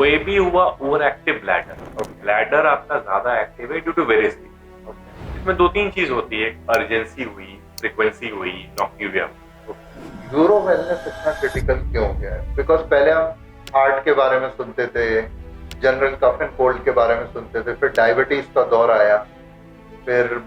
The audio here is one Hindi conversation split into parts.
कोई भी हुआ ओवर एक्टिव ब्लैडर, ब्लैडर आपका ज्यादा एक्टिव है ड्यू टू वेरियस थिंग्स। इसमें दो तीन चीज होती है, अर्जेंसी हुई, फ्रीक्वेंसी हुई, नॉक्यूरिया। यूरो वेलनेस इतना क्रिटिकल क्यों हो गया है? बिकॉज पहले हम हार्ट के बारे में सुनते थे, जनरल कफ एंड कोल्ड के बारे में सुनते थे, फिर डायबिटीज का दौर आया, फिर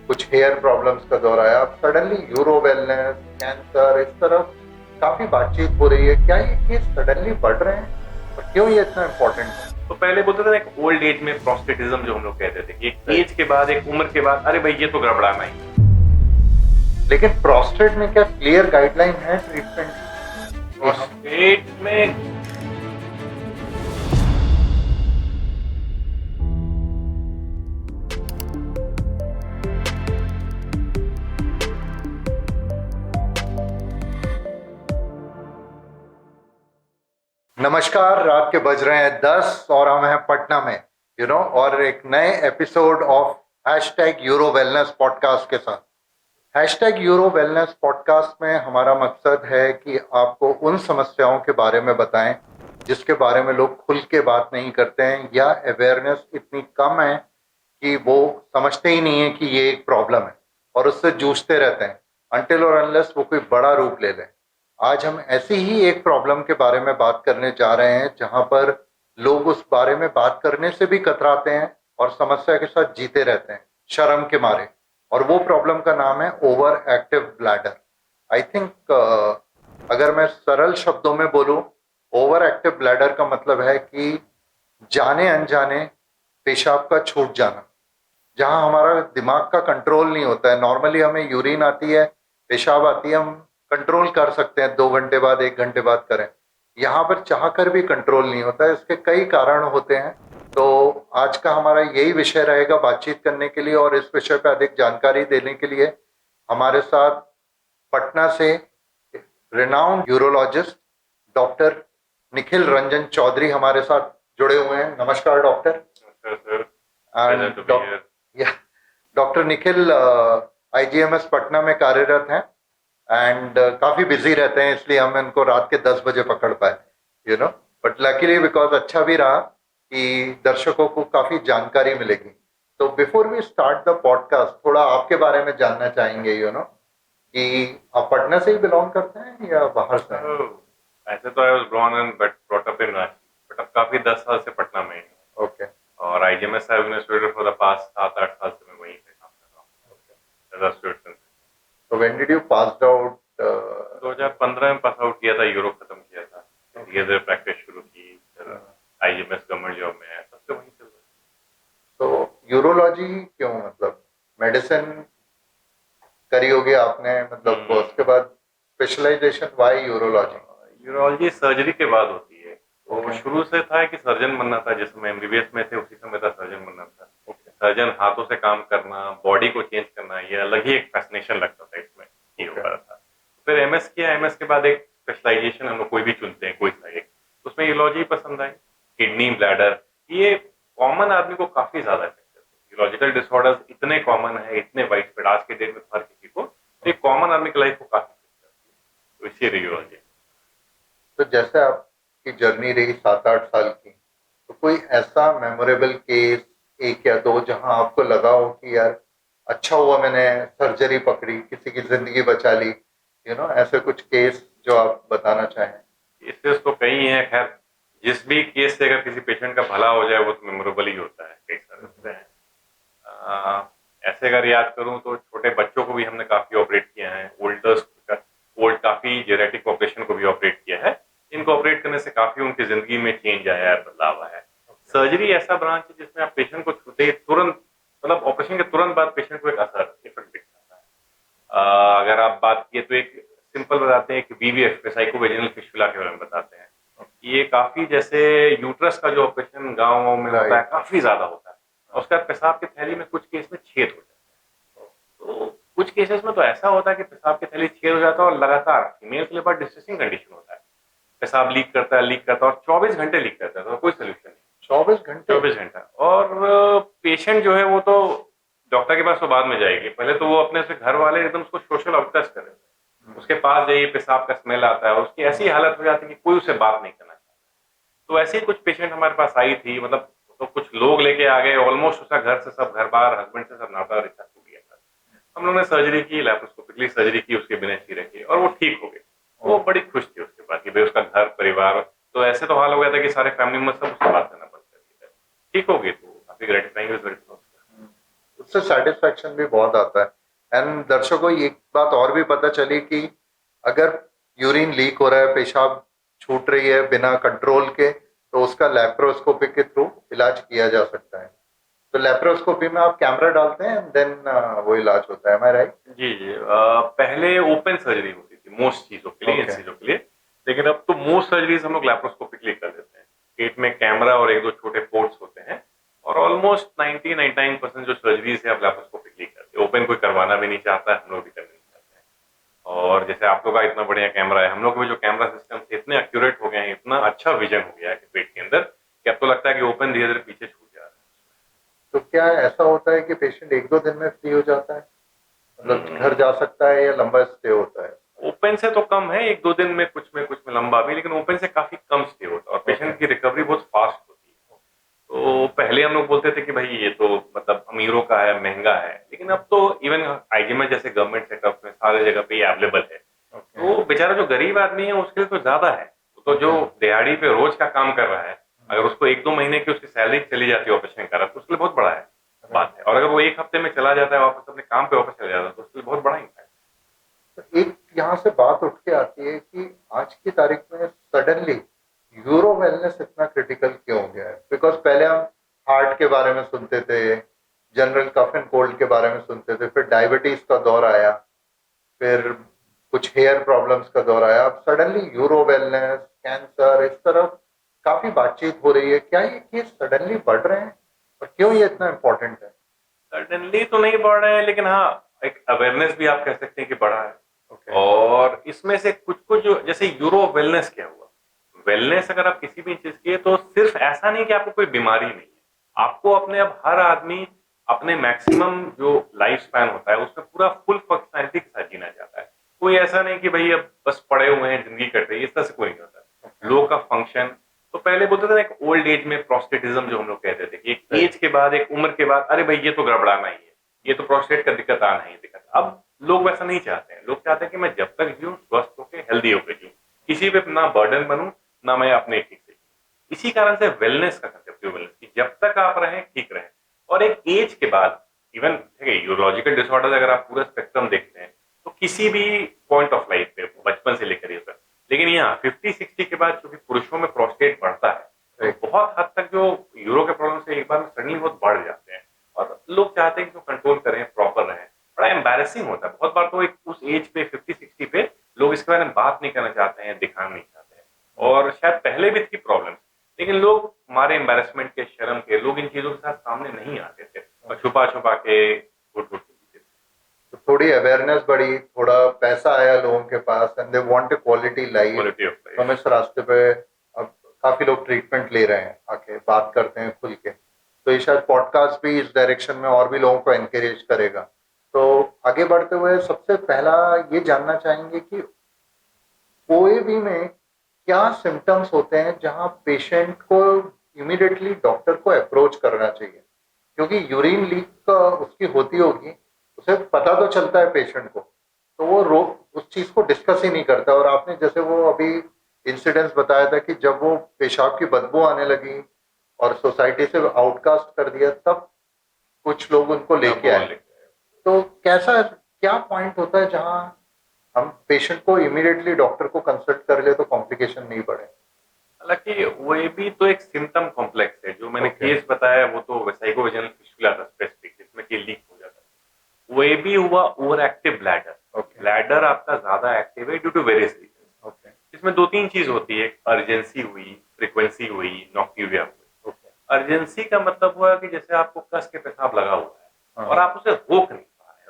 कुछ हेयर प्रॉब्लम्स का दौर आया, अब सडनली यूरो वेलनेस, कैंसर, इस तरफ काफी बातचीत हो रही है। क्या ये केस सडनली बढ़ रहे हैं और क्यों ये इतना इम्पोर्टेंट है? तो पहले बोलते थे ना, एक ओल्ड एज में प्रोस्टेटिज्म जो हम लोग कहते थे कि एक एज के बाद, एक उम्र के बाद, अरे भाई ये तो गड़बड़ाना ही। लेकिन प्रोस्टेट में क्या क्लियर गाइडलाइन है ट्रीटमेंट? प्रोस्टेट में नमस्कार, रात के बज रहे हैं 10 और हम हैं पटना में और एक नए episode of #euro wellness podcast के साथ। #यूरो वेलनेस पॉडकास्ट में हमारा मकसद है कि आपको उन समस्याओं के बारे में बताएं जिसके बारे में लोग खुल के बात नहीं करते हैं, या अवेयरनेस इतनी कम है कि वो समझते ही नहीं है कि ये एक प्रॉब्लम है और उससे जूझते रहते हैं अनटिल और अनलेस वो कोई बड़ा रूप ले ले। आज हम ऐसी ही एक प्रॉब्लम के बारे में बात करने जा रहे हैं जहां पर लोग उस बारे में बात करने से भी कतराते हैं और समस्या के साथ जीते रहते हैं शर्म के मारे, और वो प्रॉब्लम का नाम है over active bladder. I think अगर मैं सरल शब्दों में बोलूं, ओवर एक्टिव ब्लैडर का मतलब है कि जाने अनजाने पेशाब का छूट जाना, जहां हमारा दिमाग का कंट्रोल नहीं होता है। नॉर्मली हमें यूरिन आती है, पेशाब आती है, हम कंट्रोल कर सकते हैं 2 घंटे बाद, 1 घंटे बाद करें। यहाँ पर चाह कर भी कंट्रोल नहीं होता है। इसके कई कारण होते हैं। तो आज का हमारा यही विषय रहेगा बातचीत करने के लिए, और इस विषय पर अधिक जानकारी देने के लिए हमारे साथ पटना से renowned urologist doctor Nikhil Ranjan Chaudhary हमारे साथ जुड़े हुए हैं। नमस्कार doctor. Doctor Nikhil IGMS Patna में कार्यरत हैं एंड काफी बिजी रहते हैं, इसलिए हम इनको रात के 10 बजे पकड़ पाए बट लकीली बिकॉज अच्छा भी रहा कि दर्शकों को काफी जानकारी मिलेगी। तो before we start the podcast, थोड़ा आपके बारे में जानना चाहेंगे कि आप पटना से ही बिलोंग करते हैं या बाहर से हैं? ऐसे तो I was born and brought up in Ranchi, but अब काफी 10 साल से पटना में हूं। ओके। और IGMS administrator for the past 7-8 साल से मैं वहीं पे काम कर रहा हूँ। तो when did you passed out? 2015 में पास आउट किया था, यूरोप खत्म किया था, धीरे-धीरे प्रैक्टिस शुरू की, फिर IGMS गवर्नमेंट जॉब में है, सबसे वहीं चल रहा है। तो यूरोलॉजी क्यों, मतलब मेडिसिन करी होगी आपने, मतलब उसके बाद specialisation, why urology? Urology surgery के बाद होती है। तो शुरू से था कि सर्जन बनना था, जिस समय MBBS में थे उसी समय था सर्जन बनना था। सर्जन हाथों से काम करना, बॉडी को चेंज करना, ये अलग ही एक फैसिनेशन लगता था इसमें, ये हो रहा था। फिर MS किया, MS के बाद एक स्पेशलाइजेशन हम लोग कोई भी चुनते हैं, कोई सा एक, उसमें यूरोलॉजी पसंद आई। किडनी, ब्लैडर, ये कॉमन आदमी को काफी ज्यादा इफेक्ट करते हैं। यूरोलॉजिकल डिसऑर्डर्स इतने कॉमन है, इतने वाइड स्प्रेड, आज के डेट में हर किसी को, तो एक कॉमन आदमी की लाइफ को काफी इफेक्ट करती है, तो इसी यूरोलॉजी। तो जैसे आपकी जर्नी रही 7-8 साल की, तो कोई ऐसा मेमोरेबल केस, 1 या 2, जहां आपको लगा हो कि यार अच्छा हुआ मैंने सर्जरी पकड़ी, किसी की जिंदगी बचा ली, ऐसे कुछ केस जो आप बताना चाहें? केसेस तो कई हैं, खैर जिस भी केस से अगर किसी पेशेंट का भला हो जाए वो तो मेमोरेबल ही होता है, कई सारे होते हैं। ऐसे अगर याद करूं तो छोटे बच्चों को भी हमने काफी ऑपरेट किया है, ओल्ड काफी जेनेटिक ऑपरेशन को भी ऑपरेट किया है। इनको ऑपरेट करने से काफी उनकी जिंदगी में चेंज आया है, बदलाव आया है। सर्जरी ऐसा ब्रांच है जिसमें आप पेशेंट को छूते ही तुरंत, मतलब ऑपरेशन के तुरंत बाद पेशेंट को एक असर, इफेक्ट दिख जाता है। अगर आप बात किए तो एक सिंपल बताते हैं कि VVF, साइकोवेजिनल फिस्टुला के बारे में बताते हैं। ये काफी जैसे यूट्रस का जो ऑपरेशन गाँव में होता है, काफी ज्यादा होता है। उसका पेशाब की थैली में कुछ केस में छेद हो जाता है। तो कुछ केसेस में तो ऐसा होता है कि पेशाब की थैली छेद हो जाता है और लगातार फीमेल के लिए बहुत डिस्ट्रेसिंग कंडीशन होता है। पेशाब लीक करता है और 24 घंटे लीक करता है, तो कोई सोल्यूशन नहीं। 24 घंटा। और पेशेंट जो है वो तो डॉक्टर के पास तो बाद में जाएगी, पहले तो वो अपने से घर वाले एकदम उसको सोशल आउटकास्ट करें, उसके पास जाइए, पेशाब का स्मेल आता है, उसकी ऐसी हालत हो जाती है कि कोई उसे बात नहीं करना चाहता। तो ऐसे ही कुछ पेशेंट हमारे पास आई थी, मतलब तो कुछ लोग लेके आ गए, ऑलमोस्ट उसका घर से सब, घर बार हस्बैंड से सब नाता रिश्ता टूट गया था। हम लोगों ने सर्जरी की, लैप्रोस्कोपिकली सर्जरी की उसके बिना चीरे की, और वो ठीक हो गई। वो बड़ी खुश थी उसके बाद कि भाई उसका घर परिवार, तो ऐसे तो हाल हो गया था कि सारे फैमिली मेंबर सब उससे बात करना बंद कर दिया था। ठीक हो गई, तो काफी ग्रेटिफाइंग रिजल्ट था उसका। उससे सेटिस्फेक्शन भी बहुत आता है। एंड दर्शकों को एक बात और भी पता चली कि अगर यूरिन लीक हो रहा है, पेशाब छूट रही है बिना कंट्रोल के, तो उसका लैप्रोस्कोपी के थ्रू इलाज किया जा सकता है। तो लैप्रोस्कोपी में आप कैमरा डालते हैं, देन वो इलाज होता है, मैं राइट? जी जी, पहले ओपन सर्जरी होती थी मोस्ट चीजों के लिए, इन ओके। चीजों के लिए, लेकिन अब तो मोस्ट सर्जरीज हम लोग लैप्रोस्कोपिकली कर देते हैं। पेट में कैमरा और एक दो छोटे पोर्ट्स होते हैं, और ऑलमोस्ट 99% जो सर्जरीज है अब लैप्रोस्कोपिकली करते हैं। ओपन कोई करवाना भी नहीं चाहता है, हम लोग भी करना नहीं चाहते हैं। और जैसे आप लोग का इतना बढ़िया कैमरा है, हम लोग में जो कैमरा सिस्टम से इतने एक्यूरेट हो गए हैं, इतना अच्छा विजन हो गया है कि पेट के अंदर, कि अब तो लगता है कि ओपन धीरे धीरे पीछे छूट जा तो क्या ऐसा होता है कि पेशेंट एक दो दिन में फ्री हो जाता है, मतलब रहा घर है। जा सकता है, या लंबा स्टे होता है? ओपन से तो कम है, एक दो दिन में, कुछ में लंबा भी, लेकिन ओपन से काफी कम स्टे होता है, और पेशेंट ओके। की रिकवरी बहुत फास्ट होती है। तो पहले हम लोग बोलते थे कि भाई ये तो मतलब अमीरों का है, महंगा है, लेकिन अब तो इवन आईजीएमएस जैसे गवर्नमेंट सेटअप में सारे जगह पे ये अवेलेबल है। ओके। तो बेचारा जो गरीब आदमी है उसके लिए तो ज्यादा है। तो जो दिहाड़ी पे रोज का काम कर रहा है, अगर उसको एक दो महीने की उसकी सैलरी चली जाती है ऑपरेशन करा, तो उसके लिए बहुत बड़ा है बात है। और अगर वो एक हफ्ते में चला जाता है वापस अपने काम पे वापस चला जाता है, तो उसके लिए बहुत बड़ा इम्पैक्ट। तो एक यहाँ से बात उठ के आती है कि आज की तारीख में सडनली यूरो वेलनेस इतना क्रिटिकल क्यों हो गया है? बिकॉज पहले हम हार्ट के बारे में सुनते थे, जनरल कफ एंड कोल्ड के बारे में सुनते थे, फिर डायबिटीज का दौर आया, फिर कुछ हेयर प्रॉब्लम्स का दौर आया, अब सडनली यूरो वेलनेस, कैंसर, इस तरफ काफी बातचीत हो रही है। क्या ये केस सडनली बढ़ रहे हैं, और क्यों ये इतना इम्पोर्टेंट है? सडनली तो नहीं बढ़ रहे हैं, लेकिन हाँ, एक अवेयरनेस भी आप कह सकते हैं कि बढ़ा है। ओके। और इसमें से कुछ कुछ जो, जैसे यूरो वेलनेस क्या हुआ, वेलनेस अगर आप किसी भी चीज की है, तो सिर्फ ऐसा नहीं कि आपको कोई बीमारी नहीं है, आपको अपने, अब हर आदमी अपने मैक्सिमम जो लाइफ स्पैन होता है उसमें पूरा फुल फंक्शनैलिटी के साथ जीना चाहता है। कोई ऐसा नहीं कि भाई अब बस पड़े हुए हैं जिंदगी कट रही है, इस तरह से कोई नहीं होता। लोगों का फंक्शन, तो पहले बोलते थे ना, एक ओल्ड एज में प्रोस्टेटिज्म जो हम लोग कहते थे, कि एक एज के बाद, एक उम्र के बाद, अरे भाई ये तो गड़बड़ाना ही है, ये तो प्रोस्टेट का दिक्कत आना ही दिक्कत। अब लोग वैसा नहीं चाहते हैं, लोग चाहते हैं कि मैं जब तक जीऊं स्वस्थ होकर हेल्दी होकर जीऊं, किसी पे ना बर्डन बनूं, ना मैं अपने ठीक से। इसी कारण से वेलनेस का कंसेप्ट, वेलनेस की जब तक आप रहें ठीक रहें। और एक एज के बाद, इवन ठीक है, यूरोलॉजिकल डिसऑर्डर अगर आप पूरा स्पेक्ट्रम देखते हैं, तो किसी भी पॉइंट ऑफ लाइफ पे, बचपन से लेकर ये तक, लेकिन यहाँ 50-60 के बाद चूंकि पुरुषों में प्रोस्टेट बढ़ता है, तो बहुत हद तक जो यूरो के प्रॉब्लम से एक बार में सडनली बहुत बढ़ जाते हैं, और लोग चाहते हैं कि जो कंट्रोल करें, प्रॉपर रहें। बड़ा एम्बैरेसिंग होता है बहुत बार, तो एक उस एज पे 50-60 पे लोग इसके बारे में बात नहीं करना चाहते हैं, दिखाना नहीं चाहते हैं। और शायद पहले भी थी प्रॉब्लम, लेकिन लोग हमारे एम्बैरेसमेंट के, शर्म के, लोग इन चीजों के साथ सामने नहीं आते थे, और छुपा छुपा के घुट घुट के जीते थे। तो थोड़ी अवेयरनेस बढ़ी, थोड़ा पैसा आया लोगों के पास, and they want a quality life. Quality of तो लाइफ। हम इस रास्ते पे अब काफी लोग ट्रीटमेंट ले रहे हैं, आके बात करते हैं खुल के। तो ये शायद पॉडकास्ट भी इस डायरेक्शन में और भी लोगों को एनकरेज करेगा। तो आगे बढ़ते हुए सबसे पहला ये जानना चाहेंगे कि ओएबी में क्या सिम्टम्स होते हैं जहां पेशेंट को इमीडिएटली डॉक्टर को अप्रोच करना चाहिए? क्योंकि यूरिन लीक का उसकी होती होगी, उसे पता तो चलता है पेशेंट को, तो वो उस चीज को डिस्कस ही नहीं करता। और आपने जैसे वो अभी इंसिडेंस बताया था कि जब वो पेशाब की बदबू आने लगी और सोसाइटी से आउटकास्ट कर दिया, तब कुछ लोग उनको लेके आए। तो कैसा, क्या पॉइंट होता है जहां हम पेशेंट को इमीडिएटली डॉक्टर को कंसल्ट कर ले तो कॉम्प्लिकेशन नहीं बढ़े? हालांकि वो भी तो एक सिम्टम कॉम्प्लेक्स है, जो मैंने ओके। केस बताया वो तो वेसाइकोवेजिनल फिस्टुला था स्पेसिफिक, जिसमें कि लीक हो जाता है। वो भी हुआ over active bladder. Okay. Bladder आपका ज्यादा एक्टिव है due to various reason. Okay. इसमें दो तीन चीज होती है, अर्जेंसी हुई, फ्रीक्वेंसी हुई, नॉक्ट्यूरिया हुई। ओके। अर्जेंसी का मतलब हुआ कि जैसे आपको कस के पेशाब लगा हुआ है, हाँ। और आप उसे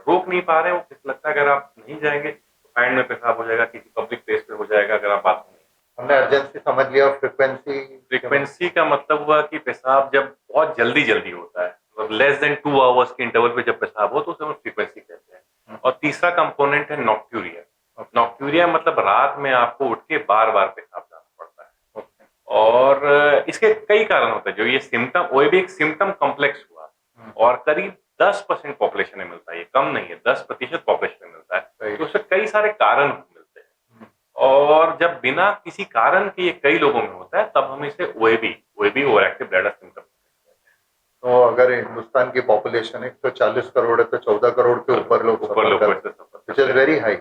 रोक नहीं पा रहे, वो लगता है अगर आप नहीं जाएंगे तो पैंट में पेशाब हो जाएगा, किसी पब्लिक प्लेस पे हो जाएगा, अगर आप बात नहीं। हमने अर्जेंसी समझ लिया, फ्रीक्वेंसी? फ्रीक्वेंसी का मतलब हुआ कि पेशाब जब बहुत जल्दी जल्दी होता है, मतलब लेस देन 2 आवर्स के इंटरवल पे जब पेशाब हो, तो उसे हम फ्रीक्वेंसी कहते हैं। और तीसरा कंपोनेंट है नॉक्ट्यूरिया। नॉक्ट्यूरिया मतलब रात में आपको उठ के बार बार पेशाब जाना पड़ता है। और इसके कई कारण होते हैं। जो ये सिम्टम, वो भी एक सिम्टम कॉम्प्लेक्स हुआ और करीब 10% पॉपुलेशन में मिलता है, ये कम नहीं है, 10% पॉपुलेशन में मिलता है। तो उससे कई सारे कारण मिलते हैं और जब बिना किसी कारण के ये कई लोगों में होता है तब हम इसे OAB over active bladder symptom. तो अगर हिंदुस्तान की पॉपुलेशन 140 करोड़ है तो 14 करोड़ के ऊपर लोग विच इज वेरी हाई।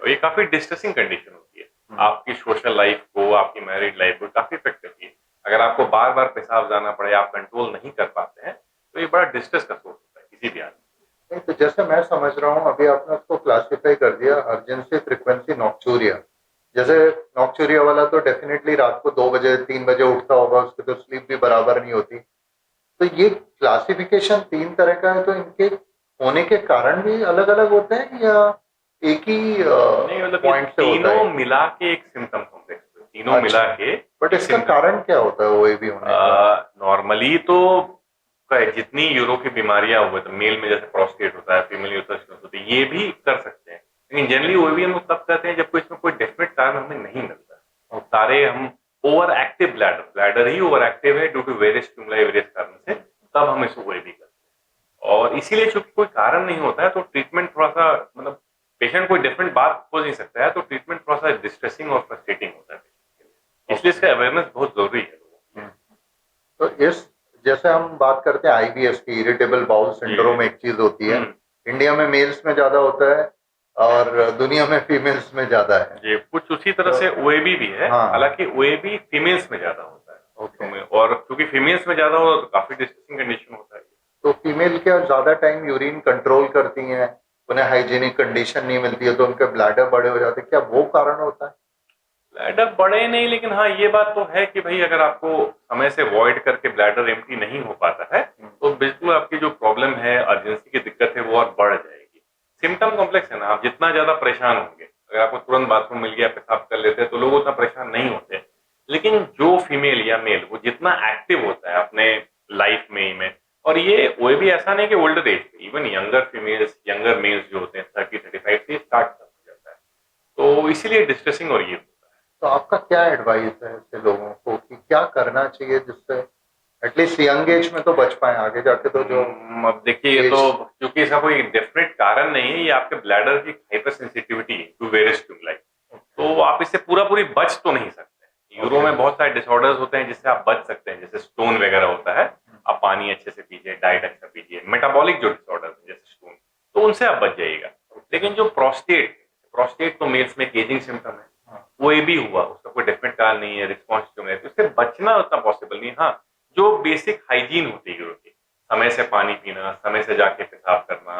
ये काफी डिस्ट्रेसिंग कंडीशन होती है, आपकी सोशल लाइफ को, आपकी मैरिड लाइफ को काफी इफेक्ट करती है। अगर आपको बार बार पेशाब जाना पड़े, आप कंट्रोल नहीं कर पाते हैं, तो ये बड़ा डिस्ट्रेस का सोर्स होता है किसी भी आदमी। नहीं, तो जैसे मैं समझ रहा हूँ अभी आपने उसको क्लासिफाई कर दिया अर्जेंसी फ्रीक्वेंसी नॉक्चूरिया। जैसे नॉक्चूरिया वाला तो डेफिनेटली रात को 2 बजे 3 बजे उठता होगा, उसकी तो स्लीप भी बराबर नहीं होती। तो ये क्लासिफिकेशन 3 तरह का है, तो इनके होने के कारण भी अलग अलग होते हैं या एक ही नहीं, मतलब पॉइंट से होता तीनों है? मिला के एक सिम्टम कॉम्प्लेक्स, तीनों अच्छा। मिला के। बट इसका कारण क्या होता है ओएबी होने का? नॉर्मली तो जितनी यूरो की बीमारियां हुए, तो मेल में जैसे प्रोस्टेट होता है, फीमेल यूट्रस होती है, ये भी कर सकते हैं। लेकिन जनरली ओएबी हम लोग तब कहते हैं जब कोई इसमें कोई डेफिनेट कारण हमें नहीं मिलता। और सारे हम ओवर एक्टिव ब्लैडर ही ओवर एक्टिव है due to various stimuli, various कारण से, तब हम इसे ओएबी करते हैं। और इसीलिए चूंकि कोई कारण नहीं होता है तो ट्रीटमेंट थोड़ा सा, मतलब पेशेंट कोई डिफरेंट बात खोज नहीं सकता है, तो ट्रीटमेंट थोड़ा सा डिस्ट्रेसिंग और फ्रस्ट्रेटिंग होता है, इसलिए इसका अवेयरनेस बहुत जरूरी है। तो इस जैसे हम बात करते हैं आईबीएस की, इरिटेबल बाउल सिंड्रोम एक चीज होती है, इंडिया में मेल्स में ज्यादा होता है और दुनिया में फीमेल्स में ज्यादा है। ये कुछ उसी तरह से ओएबी भी है, हाँ। हालांकि ओएबी फीमेल्स में ज्यादा होता है। ओके। और क्योंकि फीमेल्स में ज्यादा हो तो काफी डिस्ट्रेसिंग कंडीशन होता है। तो फीमेल क्या ज्यादा टाइम यूरिन कंट्रोल करती हैं, उन्हें हाइजीनिक कंडीशन नहीं मिलती है तो उनके ब्लैडर बड़े हो जाते हैं, क्या वो कारण होता है? ब्लैडर बड़े नहीं, लेकिन हाँ ये बात तो है कि भाई अगर आपको समय से वॉइड करके ब्लैडर एम्प्टी नहीं हो पाता है तो बिल्कुल आपकी जो प्रॉब्लम है, अर्जेंसी की दिक्कत है, वो और बढ़ जाएगी। सिम्टम कॉम्प्लेक्स है ना, आप जितना ज्यादा परेशान होंगे, अगर आपको तुरंत बाथरूम मिल गया, पेशाब कर लेते हैं, तो लोग उतना परेशान नहीं होते। लेकिन जो फीमेल या मेल वो जितना एक्टिव होता है अपने लाइफ में, और ये वो भी ऐसा नहीं कि ओल्डर एज में, even younger females, younger males जो होते हैं 30-35 से स्टार्ट हो जाता है, तो इसीलिए डिस्ट्रेसिंग और ये। तो आपका क्या एडवाइस है ऐसे लोगों को कि क्या करना चाहिए जिससे एटलीस्ट यंग एज में तो बच पाए, आगे जाके तो जो अब देखिए, ये तो क्योंकि इसका कोई डेफिनेट कारण नहीं है, ये आपके ब्लैडर की hypersensitivity to various stimuli, तो आप इससे पूरी बच तो नहीं सकते। यूरो में बहुत सारे डिसऑर्डर्स होते हैं जिससे आप बच सकते हैं, जैसे स्टोन वगैरह होता है, आप पानी अच्छे से पीजिए, डाइट अच्छा पीजिए, मेटाबॉलिक जो डिसऑर्डर्स जैसे स्टोन, तो उनसे आप बच जाइएगा। लेकिन जो प्रोस्टेट तो मेल्स में एजिंग सिम्टम है, वो ये भी हुआ, उसका कोई डेफिनेट कारण नहीं है, रिस्पॉन्स तो उससे बचना उतना पॉसिबल नहीं। हाँ, जो बेसिक हाइजीन होती है यूरो की, समय से पानी पीना, समय से जाके पेशाब करना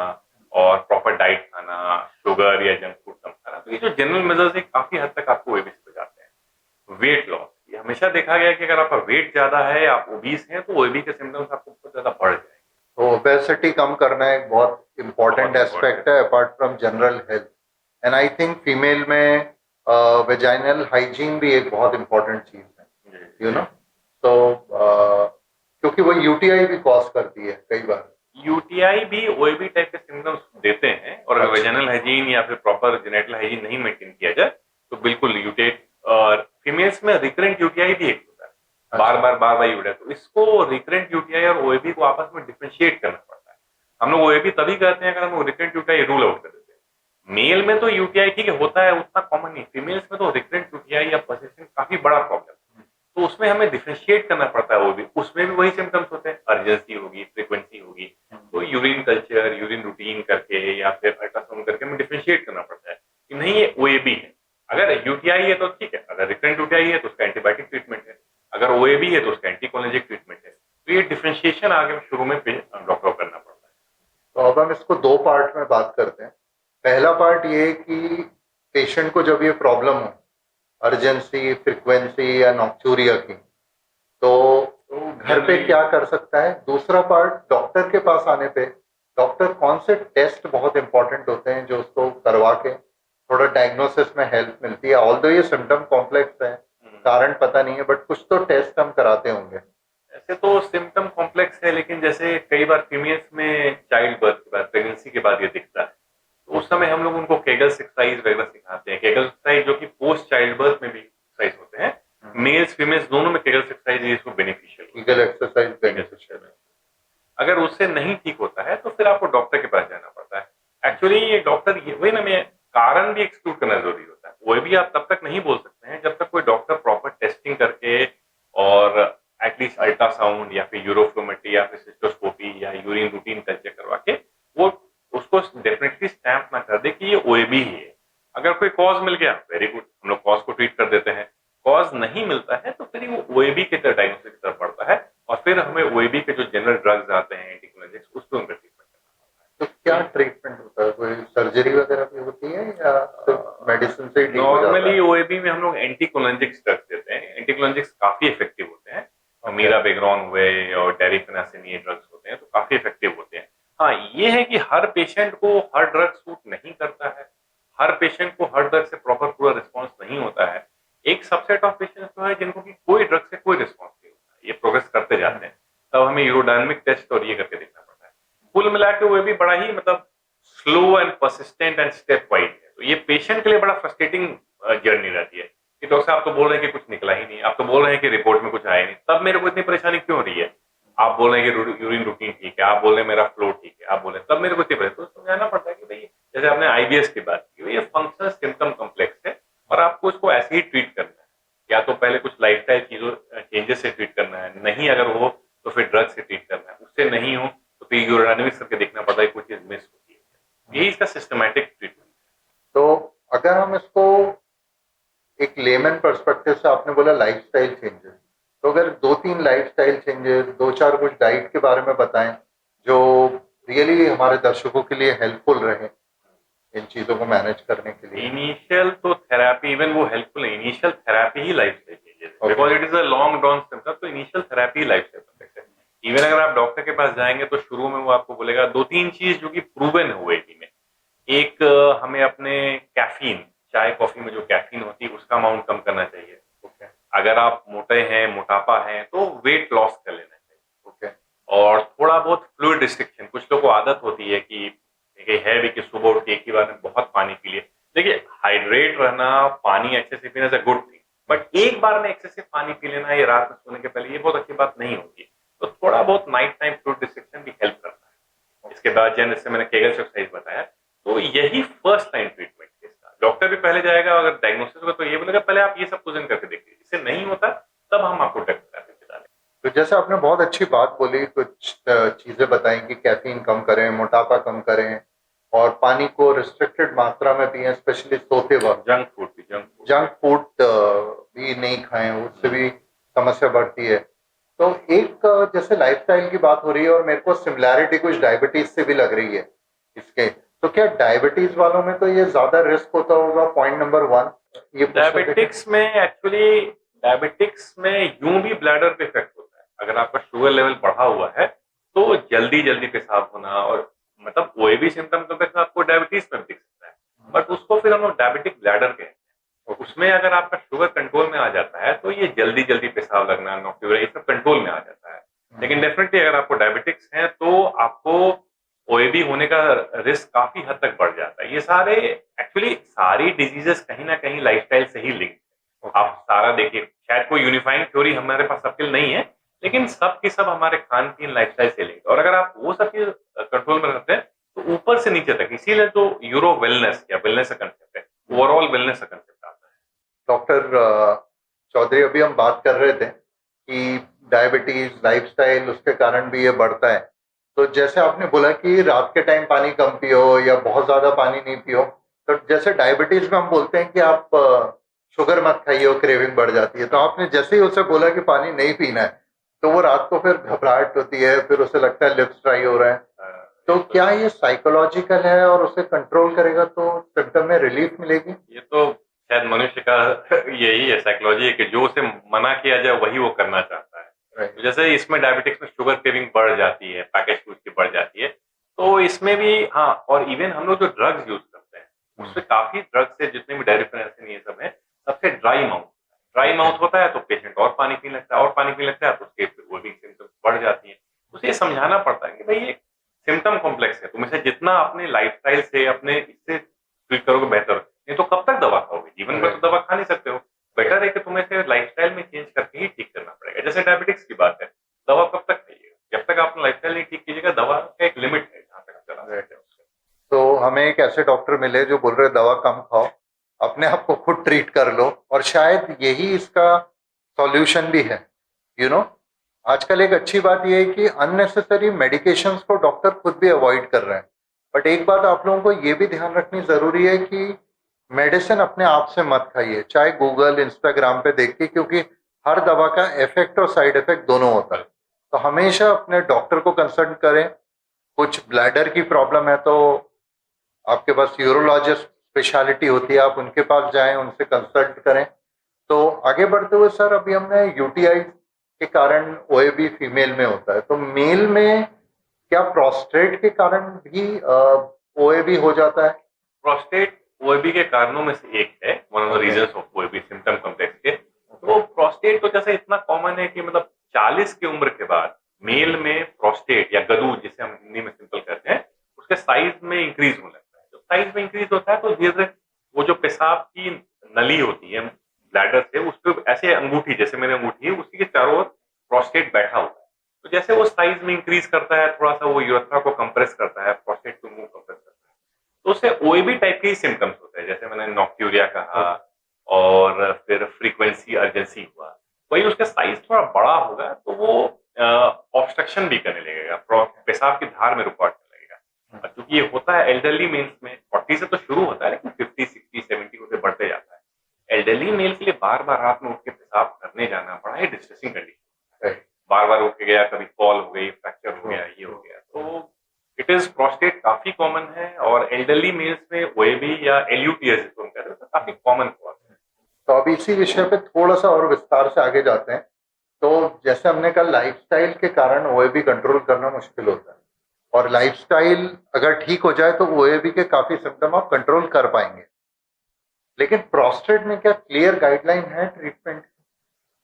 और प्रॉपर डाइट खाना, शुगर या जंक फूड कम खाना, तो ये जो जनरल मेजर्स है काफी हद तक आपको ओबीसी हो जाते हैं। वेट लॉस, ये हमेशा देखा गया है कि अगर आपका वेट ज्यादा है, आप ओबीस हैं, तो ओबी के सिम्टम्स आपको बहुत ज्यादा बढ़ जाएंगे। तो ओबेसिटी कम करना एक बहुत इंपॉर्टेंट एस्पेक्ट है apart from general health. And I think female में वेजाइनल हाइजीन भी एक बहुत इंपॉर्टेंट चीज है, यू नो। तो क्योंकि वो यूटीआई भी कॉज करती है कई बार। यूटीआई भी ओएबी टाइप के सिम्टम्स देते हैं, और अगर अच्छा। वेजाइनल हाइजीन या फिर प्रॉपर जेनेटल हाइजीन नहीं मेंटेन किया जाए तो बिल्कुल यूटीआई। और फीमेल्स में रिकरेंट यूटीआई भी एक होता है, बार बार यूटीआई, तो इसको रिकरेंट यूटीआई और ओएबी को आपस में डिफरेंशिएट करना पड़ता है। हम लोग ओएबी तभी कहते हैं अगर हम रिकरेंट यूटीआई रूल आउट कर देते हैं। मेल में तो यूटीआई ठीक है होता है, उतना कॉमन नहीं, फीमेल्स में तो रिकरेंट यूटीआई या परसिस्टेंट काफी बड़ा प्रॉब्लम, तो उसमें हमें डिफरेंशिएट करना पड़ता है। वो भी, उसमें भी वही सिम्टम्स होते हैं, अर्जेंसी होगी, फ्रीक्वेंसी होगी, तो यूरिन कल्चर, यूरिन रूटीन करके या फिर अल्ट्रासाउंड करके हमें डिफरेंशिएट करना पड़ता है कि नहीं ये ओएबी है। अगर यूटीआई है तो ठीक है, अगर रिकरेंट यूटीआई है तो उसका एंटीबायोटिक ट्रीटमेंट है, अगर ओएबी है तो उसका एंटीकोलिनर्जिक ट्रीटमेंट है। तो ये डिफरेंशिएशन आगे शुरू में डॉक्टर को करना पड़ता है। तो अब हम इसको 2 पार्ट में बात करते हैं। पहला पार्ट ये कि पेशेंट को जब ये प्रॉब्लम हो, अर्जेंसी, फ्रीक्वेंसी या नॉक्चूरिया की, तो घर पे क्या कर सकता है। दूसरा पार्ट, डॉक्टर के पास आने पे डॉक्टर कौन से टेस्ट बहुत इंपॉर्टेंट होते हैं जो उसको करवा के थोड़ा डायग्नोसिस में हेल्प मिलती है। ऑल्दो ये सिम्टम कॉम्प्लेक्स है, कारण पता नहीं है, बट कुछ तो टेस्ट हम कराते होंगे। ऐसे तो सिम्टम कॉम्प्लेक्स है, लेकिन जैसे कई बार फीमेल्स में चाइल्ड बर्थ के बाद, प्रेगनेंसी के बाद ये दिखता है, तो उस समय हम लोग उनको केगल्स एक्सरसाइज वगैरह सिखाते हैं। केगल एक्सरसाइज जो कि पोस्ट चाइल्ड बर्थ में भी एक्सरसाइज होते हैं, मेल्स फीमेल्स दोनों में केगल्स एक्सरसाइज इसको बेनिफिशियल ईगल एक्सरसाइज बेनिफिशियल है। अगर उससे नहीं ठीक होता है तो फिर आपको डॉक्टर के पास जाना पड़ता है। एक्चुअली ये डॉक्टर वही ना, मैं कारण भी एक्सक्लूड करना जरूरी होता है। वो भी आप तब तक नहीं बोल सकते हैं जब तक कोई डॉक्टर प्रॉपर टेस्टिंग करके और एटलीस्ट अल्ट्रासाउंड या फिर यूरोफ्लोमेट्री या फिर सिस्टोस्कोपी या यूरिन रूटीन कल्चर करवा के वो उसको डेफिनेटली स्टैंप ना कर दे कि ये ओएबी ही है। अगर कोई कॉज मिल गया वेरी गुड, हम लोग कॉज को ट्रीट कर देते हैं। कॉज नहीं मिलता है तो फिर वो ओएबी के डायग्नोसिस की तरफ बढ़ता है और फिर हमें ओएबी के जो जनरल ड्रग्स आते हैं एंटीकोलिनर्जिक्स, उस पर उनका ट्रीटमेंट करना होता है। तो क्या ट्रीटमेंट होता है, कोई सर्जरी वगैरह भी होती है या सिर्फ मेडिसिन से ही ठीक हो जाता है? नॉर्मली ओएबी में हम लोग एंटीकोलिनर्जिक्स ड्रग्स देते हैं। एंटीकोलिनर्जिक्स काफी इफेक्टिव होते हैं, मीरा बेग्रॉन हुए और डेरिफेनासिन, ये ड्रग्स होते हैं तो काफी इफेक्टिव होते हैं। हाँ, ये है कि हर पेशेंट को हर ड्रग सूट नहीं करता है, हर पेशेंट को हर ड्रग से प्रॉपर पूरा रिस्पॉन्स नहीं होता है। एक सबसेट ऑफ पेशेंट्स तो है जिनको कि कोई ड्रग से कोई रिस्पॉन्स नहीं होता है, ये प्रोग्रेस करते जाते हैं, तब हमें यूरोडायनेमिक टेस्ट और ये करके देखना पड़ता है। कुल मिला के वो भी बड़ा ही मतलब slow and persistent and step wise है, तो ये पेशेंट के लिए बड़ा फ्रस्ट्रेटिंग जर्नी रहती है कि डॉक्टर साहब आप तो बोल रहे हैं कि कुछ निकला ही नहीं, आप तो बोल रहे हैं कि रिपोर्ट में कुछ आया नहीं, तब मेरे को इतनी परेशानी क्यों हो रही है? आप बोल रहे हैं कि यूरिन रूटीन ठीक है, आप बोल रहे हैं मेरा फ्लो ठीक है, आप बोल रहे हैं, तब मेरे को इतनी परेशानी, तो समझाना पड़ता है कि भाई जैसे आपने आईबीएस की बात की, ये फंक्शनल सिम्टम कॉम्प्लेक्स है और आपको इसको ऐसे ही ट्रीट करना है। या तो पहले कुछ लाइफस्टाइल चीजों चेंजेस से ट्रीट करना है, नहीं अगर हो तो फिर ड्रग से ट्रीट करना है, उससे नहीं हो तो फिर यूरोडायनेमिक्स करके देखना पड़ता है कोई चीज मिस होती है। यही इसका सिस्टमैटिक ट्रीटमेंट। तो अगर हम इसको एक लेमन पर्सपेक्टिव से, आपने बोला लाइफस्टाइल चेंजेस, तो अगर 2-3 लाइफस्टाइल चेंजेस, 2-4 कुछ डाइट के बारे में बताएं जो रियली हमारे दर्शकों के लिए हेल्पफुल रहे इन चीजों को मैनेज करने के लिए। इनिशियल तो थेरेपी, इवन वो हेल्पफुल है, initial therapy he lifestyle changes, because it is a long drawn symptom, तो इनिशियल थेरेपी ही लाइफस्टाइल परफेक्ट है। इवन अगर आप डॉक्टर के पास जाएंगे तो शुरू में वो आपको बोलेगा 2-3 चीज जो कि प्रूवन हुए में। एक, हमें अपने कैफीन, चाय कॉफी में जो कैफीन होती है उसका अमाउंट कम करना चाहिए। अगर आप मोटे हैं, मोटापा है, तो वेट लॉस कर लेना चाहिए। और थोड़ा बहुत फ्लूइड रिस्ट्रिक्शन, कुछ लोगों को आदत होती है कि है भी कि सुबह उठ के एक ही बार में बहुत पानी पी लिए। देखिए, हाइड्रेट रहना, पानी अच्छे से पीना is a good thing, but एक बार में एक्सेसिव पानी पी लेना ये रात में सोने के पहले, ये बहुत अच्छी बात नहीं होती। तो थोड़ा बहुत नाइट टाइम फ्लूइड रिस्ट्रिक्शन भी हेल्प करता है। इसके बाद जैसे मैंने केगल एक्सरसाइज बताया, तो यही फर्स्ट टाइम ट्रीटमेंट है इसका। डॉक्टर भी पहले जाएगा, अगर डायग्नोसिस होगा तो ये बोलेगा पहले आप ये सब कुछ करके देखिए, इससे नहीं होता तब हम आपको डॉक्टर के डालें। तो जैसे आपने बहुत अच्छी बात बोली, कुछ चीजें बताई कि कैफीन कम करें, मोटापा कम करें और पानी को रिस्ट्रिक्टेड मात्रा में पिएं, स्पेशली सोते वक्त। जंक फूड भी नहीं खाएं, उससे भी समस्या बढ़ती है। तो एक जैसे लाइफस्टाइल की बात हो रही है और मेरे को सिमिलैरिटी कुछ डायबिटीज से भी लग रही है इसके, तो क्या डायबिटीज वालों में तो ये ज्यादा रिस्क होता होगा? पॉइंट नंबर 1 ये डायबिटिक्स में, एक्चुअली डायबिटिक्स में यूं भी ब्लैडर पे इफेक्ट होता है। अगर आपका शुगर लेवल बढ़ा हुआ है तो जल्दी पेशाब होना, और मतलब कोई भी सिम्टम तो आपको डायबिटीज में दिख सकता है, बट उसको फिर हम लोग डायबिटिक ब्लैडर कहते हैं। और उसमें अगर आपका शुगर कंट्रोल में आ जाता है तो ये जल्दी पेशाब लगना, नॉक्यूरा, ये सब कंट्रोल में आ जाता है। लेकिन डेफिनेटली अगर आपको डायबिटिक्स है तो आपको ओएबी होने का रिस्क काफी हद तक बढ़ जाता है। ये सारे एक्चुअली सारी डिजीजेस कहीं ना कहीं लाइफस्टाइल से ही लिंक है। आप सारा देखिए, शायद कोई यूनिफाइंग थ्योरी हमारे पास सबके लिए नहीं है, लेकिन सब के सब हमारे खान पीन लाइफस्टाइल से लिंक। और अगर आप वो सब चीज कंट्रोल में रखते हैं तो ऊपर से नीचे तक, इसीलिए तो यूरो वेलनेस या वेलनेस का कंसेप्ट है, ओवरऑल वेलनेस का कंसेप्ट आता है। डॉक्टर चौधरी, अभी हम बात कर रहे थे कि डायबिटीज, लाइफस्टाइल, उसके कारण भी ये बढ़ता है। तो जैसे आपने बोला कि रात के टाइम पानी कम पियो या बहुत ज्यादा पानी नहीं पियो, तो जैसे डायबिटीज में हम बोलते हैं कि आप शुगर मत खाइए, क्रेविंग बढ़ जाती है। तो आपने जैसे ही उसे बोला कि पानी नहीं पीना है, तो वो रात को फिर घबराहट होती है, फिर उसे लगता है लिप्स ड्राई हो रहे हैं। तो क्या ये साइकोलॉजिकल है और उसे कंट्रोल करेगा तो सिम्टम में रिलीफ मिलेगी? ये तो शायद मनुष्य का यही है, साइकोलॉजी है कि जो उसे मना किया जाए वही वो करना चाहता है। तो जैसे इसमें डायबिटिक्स में शुगर क्रेविंग बढ़ जाती है, पैकेज फूड की बढ़ जाती है, तो इसमें भी हाँ। और इवन हम लोग जो ड्रग्स यूज करते हैं उसमें काफी ड्रग्स है, जितने भी डेरिफेनासिन ये सब है, सबसे ड्राई माउथ होता है तो पेशेंट और पानी पीने लगता है, और पानी पीने लगता है तो उसके वो भी सिम्टम्स बढ़ जाती है। उसे समझाना पड़ता है कि भाई ये सिम्टम कॉम्प्लेक्स है, तुम इसे जितना अपने लाइफस्टाइल से, अपने इससे ट्रीट करोगे बेहतर, नहीं तो कब तक दवा खाओगे? जीवन में तो दवा खा नहीं सकते हो। बेटर है कि तुम इसे लाइफस्टाइल में कॉस्मेटिक्स की बात है, दवा कब तक खाइएगा? जब तक आप लाइफस्टाइल नहीं ठीक कीजिएगा, दवा का एक लिमिट है जहाँ तक आप चला सकते हैं उससे। तो हमें एक ऐसे डॉक्टर मिले जो बोल रहे दवा कम खाओ, अपने आप को खुद ट्रीट कर लो, और शायद यही इसका सॉल्यूशन भी है। यू नो, आजकल एक अच्छी बात यह है कि अननेसेसरी मेडिकेशंस को डॉक्टर खुद भी अवॉइड कर रहे हैं। बट एक बात आप लोगों को ये भी ध्यान रखनी जरूरी है कि मेडिसिन अपने आप से मत खाइए, चाहे गूगल इंस्टाग्राम पे देख के, क्योंकि हर दवा का इफेक्ट और साइड इफेक्ट दोनों होता है। तो हमेशा अपने डॉक्टर को कंसल्ट करें। कुछ ब्लैडर की प्रॉब्लम है तो आपके पास यूरोलॉजिस्ट स्पेशलिटी होती है, आप उनके पास जाएं, उनसे कंसल्ट करें। तो आगे बढ़ते हुए सर, अभी हमने यूटीआई के कारण ओएबी फीमेल में होता है, तो मेल में क्या प्रोस्टेट के कारण भी ओएबी हो जाता है? प्रोस्टेट ओएबी के कारणों में से एक है, one of the reasons of OAB symptom complex के। तो प्रोस्टेट तो जैसे इतना कॉमन है कि मतलब 40 की उम्र के बाद मेल में प्रोस्टेट या गदू, जिसे हम हिंदी में सिंपल कहते हैं, उसके साइज में इंक्रीज होने लगता है। जब साइज में इंक्रीज होता है तो धीरे धीरे वो जो पेशाब की नली होती है ब्लैडर से, उस पर ऐसे अंगूठी, जैसे मेरी अंगूठी है, उसी के चारों ओर प्रोस्टेट बैठा होता है। तो जैसे वो साइज में इंक्रीज करता है, थोड़ा सा वो यूरेथ्रा को कंप्रेस करता है, प्रोस्टेट को मुंह कंप्रेस करता है, तो उससे ओएबी टाइप के ही सिम्टम्स होते हैं, जैसे मैंने नॉक्यूरिया कहा और फिर फ्रीक्वेंसी अर्जेंसी हुआ। वही उसका साइज थोड़ा बड़ा होगा तो वो ऑब्स्ट्रक्शन भी करने लगेगा, पेशाब की धार में रुकावट करने लगेगा। और क्योंकि ये होता है एल्डरली मेल्स में, 40 से तो शुरू होता है लेकिन 50, 60, 70 होते बढ़ते जाता है। एल्डरली मेल के लिए बार बार रात में उठ के पेशाब करने जाना बड़ा ही डिस्ट्रेसिंग कंडीशन है। बार बार उठ के गया, कभी फॉल हो गई, फ्रैक्चर हो गया, ये हो गया, तो इट इज प्रोस्टेट काफी कॉमन है। और एल्डरली मेल्स में ओएबी या एलयूटीएस जिसको हम कहते हैं, तो काफी कॉमन कॉज है। तो अब इसी विषय पे थोड़ा सा और विस्तार से आगे जाते हैं। तो जैसे हमने कहा, लाइफस्टाइल के कारण ओएबी कंट्रोल करना मुश्किल होता है, और लाइफस्टाइल अगर ठीक हो जाए तो ओएबी के काफी सिम्टम आप कंट्रोल कर पाएंगे। लेकिन प्रोस्टेट में क्या क्लियर गाइडलाइन है ट्रीटमेंट?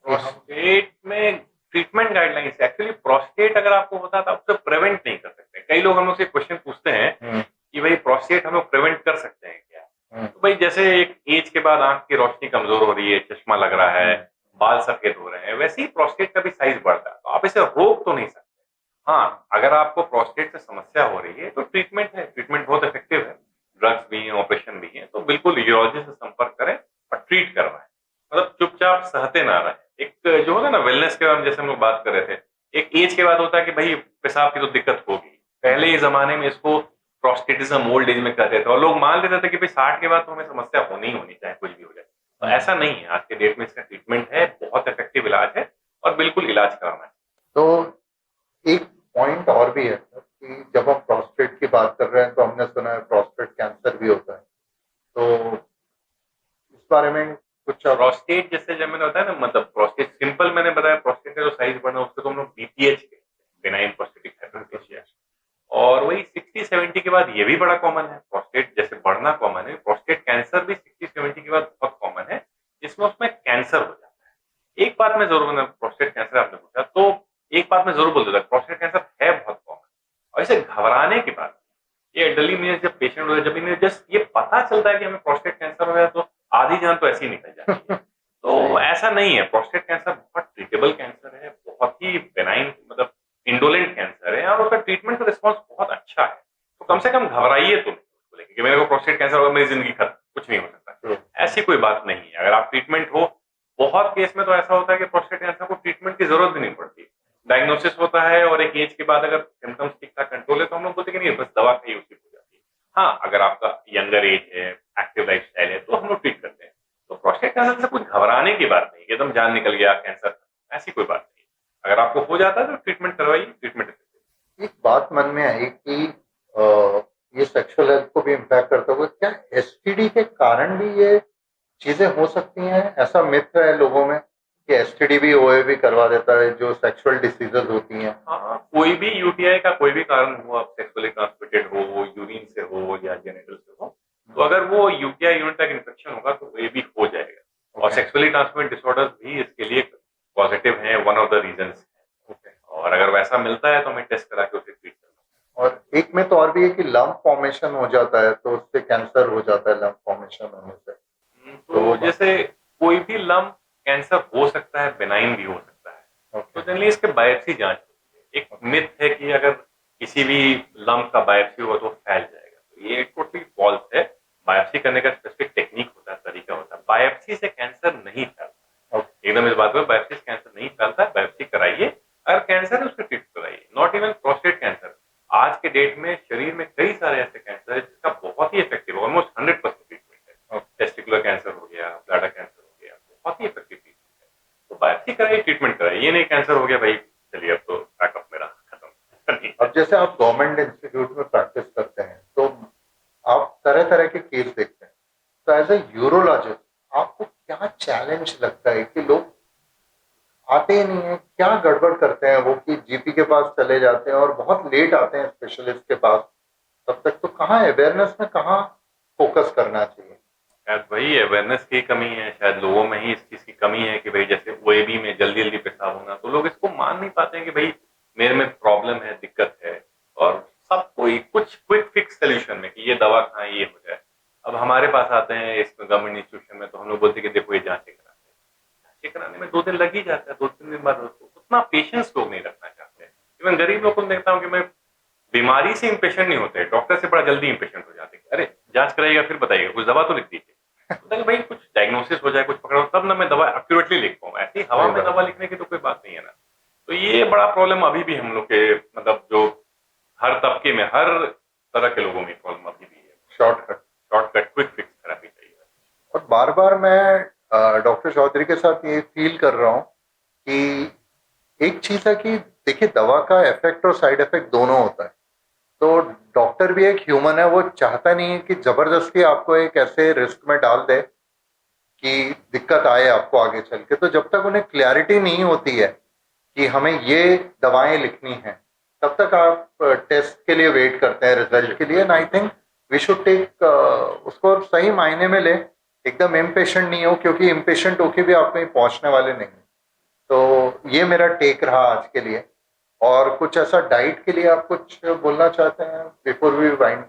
प्रोस्टेट में ट्रीटमेंट गाइडलाइंस, एक्चुअली प्रोस्टेट अगर आपको होता है तो आप उसे प्रिवेंट नहीं कर सकते। कई लोग हम लोग से क्वेश्चन पूछते हैं कि भाई प्रोस्टेट हम लोग प्रिवेंट कर सकते हैं क्या? तो भाई जैसे एक एज के बाद आंख की रोशनी कमजोर हो रही है, चश्मा लग रहा है, बाल सफेद हो रहे हैं, वैसे ही प्रोस्टेट का भी साइज बढ़ता है, तो आप इसे रोक तो नहीं सकते। हाँ, अगर आपको प्रोस्टेट से समस्या हो रही है तो ट्रीटमेंट है, ट्रीटमेंट बहुत इफेक्टिव है, ड्रग्स भी हैं, ऑपरेशन भी है, तो बिल्कुल यूरोलॉजिस्ट से संपर्क करें और ट्रीट करवाएं। मतलब चुपचाप सहते ना रहें। एक जो होता है ना वेलनेस के बारे में, जैसे हम लोग बात कर रहे थे, एक एज के बाद होता है कि भाई पेशाब की तो दिक्कत होगी। पहले इस जमाने में इसको प्रोस्टेटिज्म ओल्ड एज में कहते थे और लोग मान लेते थे कि भाई 60 के बाद तो हमें समस्या होनी ही होनी, चाहे कुछ भी हो जाए। तो ऐसा नहीं है, आज के डेट में इसका ट्रीटमेंट है, बहुत इफेक्टिव इलाज है और बिल्कुल इलाज कराना है। तो एक पॉइंट और भी है कि जब हम प्रोस्टेट की बात कर रहे हैं तो हमने सुना है प्रोस्टेट कैंसर भी होता है, तो इस बारे में कुछ प्रोस्टेट जैसे जब मैंने बताया ना, मतलब प्रोस्टेट सिंपल मैंने बताया, प्रोस्टेट का जो साइज बढ़ना उसको तो हम लोग बीपीएच कहते हैं, बिनाइन प्रोस्टेटिक हाइपरप्लेजिया। और वही 60-70 के बाद ये भी बड़ा कॉमन है, प्रोस्टेट जैसे बढ़ना कॉमन है, प्रोस्टेट कैंसर भी 60-70 के बाद बहुत कॉमन है, जिसमें उसमें कैंसर हो जाता है। एक बात मैं जरूर, प्रोस्टेट कैंसर आपने पूछा तो एक बात मैं जरूर बोल देता, प्रोस्टेट कैंसर है बहुत कॉमन। और इसे घबराने की बात, ये एल्डरली में जब पेशेंट हो, जब इन्हें जस्ट ये पता चलता है कि हमें प्रोस्टेट कैंसर हो गया तो आधी जान तो ऐसे ही निकल जाती है। तो ऐसा नहीं है, प्रोस्टेट कैंसर बहुत ट्रीटेबल कैंसर है, बहुत ही बेनाइन, मतलब इंडोलेंट कैंसर है, और उसका ट्रीटमेंट का रिस्पॉन्स बहुत अच्छा है। तो कम से कम घबराइए तो नहीं उसको लेके कि मेरे को प्रोस्टेट कैंसर होगा, मेरी जिंदगी खत्म, कुछ नहीं हो सकता, ऐसी कोई बात नहीं है। अगर आप ट्रीटमेंट हो, बहुत केस में तो ऐसा होता है कि प्रोस्टेट कैंसर को ट्रीटमेंट की जरूरत भी नहीं पड़ती, डायग्नोसिस होता है और एक एज के बाद अगर सिम्टम्स ठीक ठाक कंट्रोल है तो हम लोग बोलते हैं कि नहीं, बस दवा खाइए उसकी हो जाती है। हाँ, अगर आपका यंगर एज है, एक्टिव लाइफस्टाइल है, तो हम लोग ट्रीट करते हैं। तो प्रोस्टेट कैंसर से कुछ घबराने की बात नहीं, एकदम जान निकल गया कैंसर, ऐसी कोई बात नहीं। अगर आपको हो जाता है तो ट्रीटमेंट करवाइए, ट्रीटमेंट। एक बात मन में आई कि ये सेक्सुअल हेल्थ को भी इम्पैक्ट करता होगा, क्या एसटीडी के कारण भी ये चीजें हो सकती हैं? ऐसा मिथ है लोगों में कि एसटीडी भी ओएबी करवा देता है, जो सेक्सुअल डिसीजेज होती हैं। हाँ, कोई भी यूटीआई का कोई भी कारण हो, आप सेक्सुअली ट्रांसमिटेड हो, यूरिन से हो या जेनिटल से हो, तो अगर वो यूटीआई यूनिट तक इन्फेक्शन होगा तो ओएबी हो जाएगा। और सेक्सुअली ट्रांसमिटेड डिसऑर्डर्स भी इसके लिए पॉजिटिव है, वन ऑफ द रीजंस है। और अगर वैसा मिलता है तो हमें टेस्ट करा के उसे ट्रीट करना। और एक में तो और भी है कि लंप फॉर्मेशन हो जाता है, तो उससे कैंसर हो जाता है लंप फॉर्मेशन होने से। तो जैसे कोई भी लंप कैंसर हो सकता है, बेनाइन भी हो सकता है। तो जनरली इसके बायोप्सी जांच होती है। एक मिथ है कि अगर किसी भी लंप का बायोप्सी हुआ तो फैल जाएगा, तो ये टोटली फॉल्स है। बायोप्सी करने का स्पेसिफिक टेक्निक होता है, तरीका होता है। बायोप्सी से कैंसर नहीं फैलता, एकदम इस बात पर, बायोप्सी से कैंसर नहीं फैलता है। बायोप्सी कराइए, अगर कैंसर है उसको ट्रीट कराइए। नॉट इवन प्रोस्टेट कैंसर, आज के डेट में शरीर में कई सारे ऐसे कैंसर है जिसका बहुत ही इफेक्टिव, ऑलमोस्ट 100% ट्रीटमेंट है। टेस्टिकुलर कैंसर हो गया, ब्लैडर कैंसर हो गया, बहुत ही इफेक्टिव ट्रीटमेंट है। तो बायोप्सी कराइए, ट्रीटमेंट कराइए। ये नहीं कैंसर हो गया भाई चलिए अब तो बैकअप मेरा खत्म। नहीं। अब जैसे आप गवर्नमेंट इंस्टीट्यूट में प्रैक्टिस करते हैं तो आप तरह तरह के केस देखते हैं, तो एज ए यूरोलॉजिस्ट आपको क्या चैलेंज लगता है कि लोग आते ही नहीं है, क्या गड़बड़ करते हैं वो कि जीपी के पास चले जाते हैं और बहुत लेट आते हैं स्पेशलिस्ट के पास? तब तक तो कहाँ अवेयरनेस में कहाँ फोकस करना चाहिए? शायद वही अवेयरनेस की कमी है, शायद लोगों में ही इस चीज की कमी है कि भाई जैसे ओएबी में जल्दी जल्दी पेशाब होना, तो लोग इसको मान नहीं पाते हैं कि भाई मेरे में प्रॉब्लम है, दिक्कत है, और सब कोई कुछ क्विक फिक्स सोल्यूशन में कि ये दवा खाएं ये हो जाए। अब हमारे पास आते हैं इस गवर्नमेंट इंस्टीट्यूशन में, तो हम लोग बोलते हैं कि देखो ये जांचें कराते हैं। जांचें कराने में 2 दिन लग ही जाता है, 2-3 दिन बाद उतना पेशेंस लोग नहीं रखना चाहते हैं। इवन गरीब लोग को देखता हूँ कि मैं बीमारी से इम्पेशेंट नहीं होते, डॉक्टर से बड़ा जल्दी इम्पेशेंट हो जाते हैं। अरे जांच कराइएगा फिर बताइएगा, कुछ दवा तो लिख दीजिए। बताइए भाई कुछ डायग्नोसिस हो जाए, कुछ पकड़ो, तब ना मैं दवा एक्यूरेटली लिख पाऊँ। ऐसे ही हवा में दवा लिखने की तो कोई बात नहीं है ना। तो ये बड़ा प्रॉब्लम अभी भी हम लोग के, मतलब जो हर तबके में, हर तरह के लोगों में प्रॉब्लम अभी भी है। शॉर्टकट क्विक फिक्स थेरेपी चाहिए। और बार बार मैं डॉक्टर चौधरी के साथ ये फील कर रहा हूँ कि एक चीज है कि देखिए दवा का इफेक्ट और साइड इफेक्ट दोनों होता है, तो डॉक्टर भी एक ह्यूमन है, वो चाहता नहीं है कि जबरदस्ती आपको एक ऐसे रिस्क में डाल दे कि दिक्कत आए आपको आगे चल के। तो जब तक उन्हें क्लैरिटी नहीं होती है कि हमें ये दवाएं लिखनी हैं, तब तक आप टेस्ट के लिए वेट करते हैं, रिजल्ट के लिए। And I think we should take उसको सही मायने में ले, एकदम इम्पेशेंट नहीं हो, क्योंकि इम्पेशेंट होके भी आप कहीं पहुंचने वाले नहीं। तो ये मेरा टेक रहा आज के लिए। और कुछ ऐसा डाइट के लिए आप कुछ बोलना चाहते हैं before we wind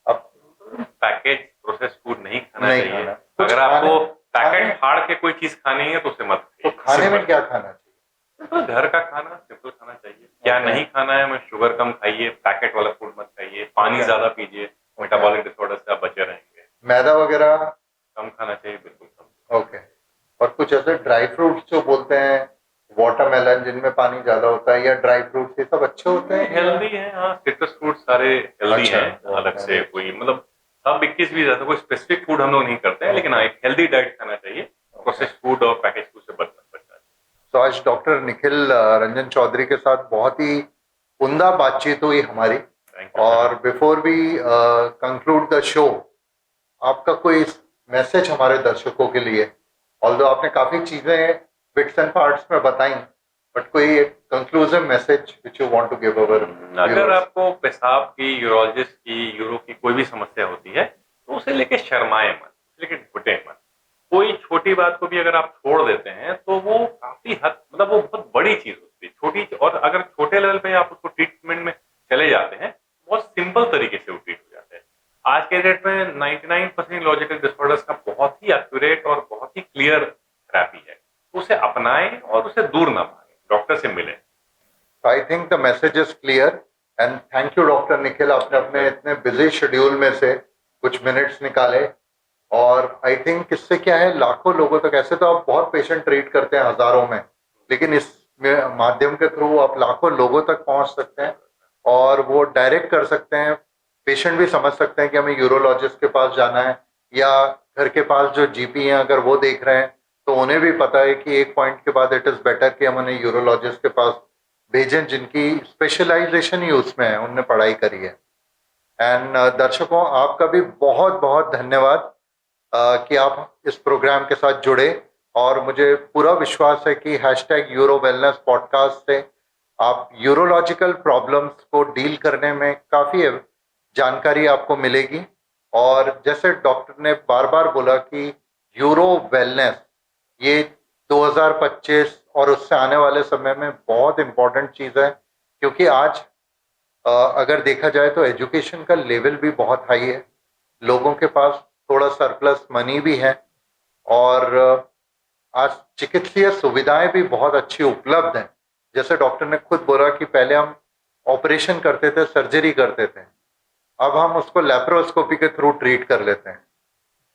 up? Package process food नहीं खाना नहीं चाहिए। खाना। अगर आपको पैकेट फाड़ के कोई चीज खानी है तो उसे मत तो खाइए। खाने में क्या खाना चाहिए? तो घर का खाना सिंपल खाना चाहिए। क्या नहीं खाना है, मैं शुगर कम खाइए, पैकेट वाला फूड मत खाइए, पानी ज्यादा पीजिए, मेटाबॉलिक डिसऑर्डर से आप बचे रहेंगे। मैदा वगैरह कम खाना चाहिए, बिल्कुल कम। ओके। और कुछ ऐसे ड्राई फ्रूट्स जो बोलते हैं, वाटरमेलन जिनमें पानी ज्यादा होता है, या ड्राई फ्रूट्स, ये सब अच्छे होते हैं? हेल्दी है, हाँ, सिट्रस फ्रूट सारे हेल्दी अच्छा, हैं। अलग से कोई मतलब सब 21 भी रहता, कोई स्पेसिफिक फूड हम लोग नहीं करते हैं, लेकिन हाँ एक हेल्दी डाइट खाना चाहिए। प्रोसेस्ड फूड और पैकेज फूड से बचना चाहिए। तो आज डॉक्टर निखिल रंजन चौधरी के साथ बहुत ही उम्दा बातचीत हुई हमारी। और before we conclude the show, आपका कोई मैसेज हमारे दर्शकों के लिए? ऑल्दो आपने काफी चीजें बिट्स एंड पार्ट्स में बताई, बट कोई एक conclusive message which you want to give our? अगर आपको पेशाब की, यूरोलॉजिस्ट की, यूरो की कोई भी समस्या होती है तो उसे लेके शर्माए मत, लेके घुटे मत। कोई छोटी बात को भी अगर आप छोड़ देते हैं तो वो काफी हद, मतलब वो बहुत बड़ी चीज होती है। छोटी, और अगर छोटे लेवल पे आप उसको ट्रीटमेंट में चले जाते हैं, बहुत सिंपल तरीके से वो ट्रीट हो जाते हैं। आज के डेट में 99% लॉजिकल डिसऑर्डर्स का बहुत ही एक्यूरेट और बहुत ही क्लियर थेरेपी है। उसे अपनाएं और उसे दूर ना भागें, डॉक्टर से मिलें। I think the message is clear and thank you doctor Nikhil, आपने अपने इतने बिजी शेड्यूल में से कुछ मिनट्स निकाले। और आई थिंक इससे क्या है, लाखों लोगों तक, ऐसे तो आप बहुत पेशेंट ट्रीट करते हैं हजारों में, लेकिन इस माध्यम के थ्रू आप लाखों लोगों तक पहुंच सकते हैं और वो डायरेक्ट कर सकते हैं। पेशेंट भी समझ सकते हैं कि हमें यूरोलॉजिस्ट के पास जाना है, या घर के पास जो जीपी हैं अगर वो देख रहे हैं तो उन्हें भी पता है कि एक पॉइंट के बाद इट इज़ बेटर कि हम उन्हें यूरोलॉजिस्ट के पास भेजें जिनकी स्पेशलाइजेशन ही उसमें है, उनने पढ़ाई करी है। एंड दर्शकों, आपका भी बहुत बहुत धन्यवाद कि आप इस प्रोग्राम के साथ जुड़े। और मुझे पूरा विश्वास है कि हैशटैग यूरो वेलनेस पॉडकास्ट से आप यूरोलॉजिकल प्रॉब्लम्स को डील करने में काफ़ी जानकारी आपको मिलेगी। और जैसे डॉक्टर ने बार बार बोला कि यूरो वेलनेस ये 2025 और उससे आने वाले समय में बहुत इम्पोर्टेंट चीज़ है, क्योंकि आज अगर देखा जाए तो एजुकेशन का लेवल भी बहुत हाई है, लोगों के पास थोड़ा सरप्लस मनी भी है, और आज चिकित्सीय सुविधाएं भी बहुत अच्छी उपलब्ध हैं। जैसे डॉक्टर ने खुद बोला कि पहले हम ऑपरेशन करते थे, सर्जरी करते थे, अब हम उसको लेप्रोस्कोपी के थ्रू ट्रीट कर लेते हैं।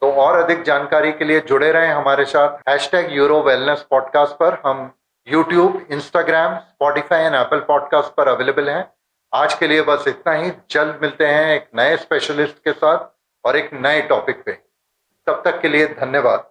तो और अधिक जानकारी के लिए जुड़े रहें हमारे साथ हैशटैग यूरो वेलनेस पॉडकास्ट पर। हम YouTube, Instagram, Spotify and Apple podcast पर अवेलेबल हैं। आज के लिए बस इतना ही। जल्द मिलते हैं एक नए स्पेशलिस्ट के साथ और एक नए टॉपिक पे। तब तक के लिए धन्यवाद।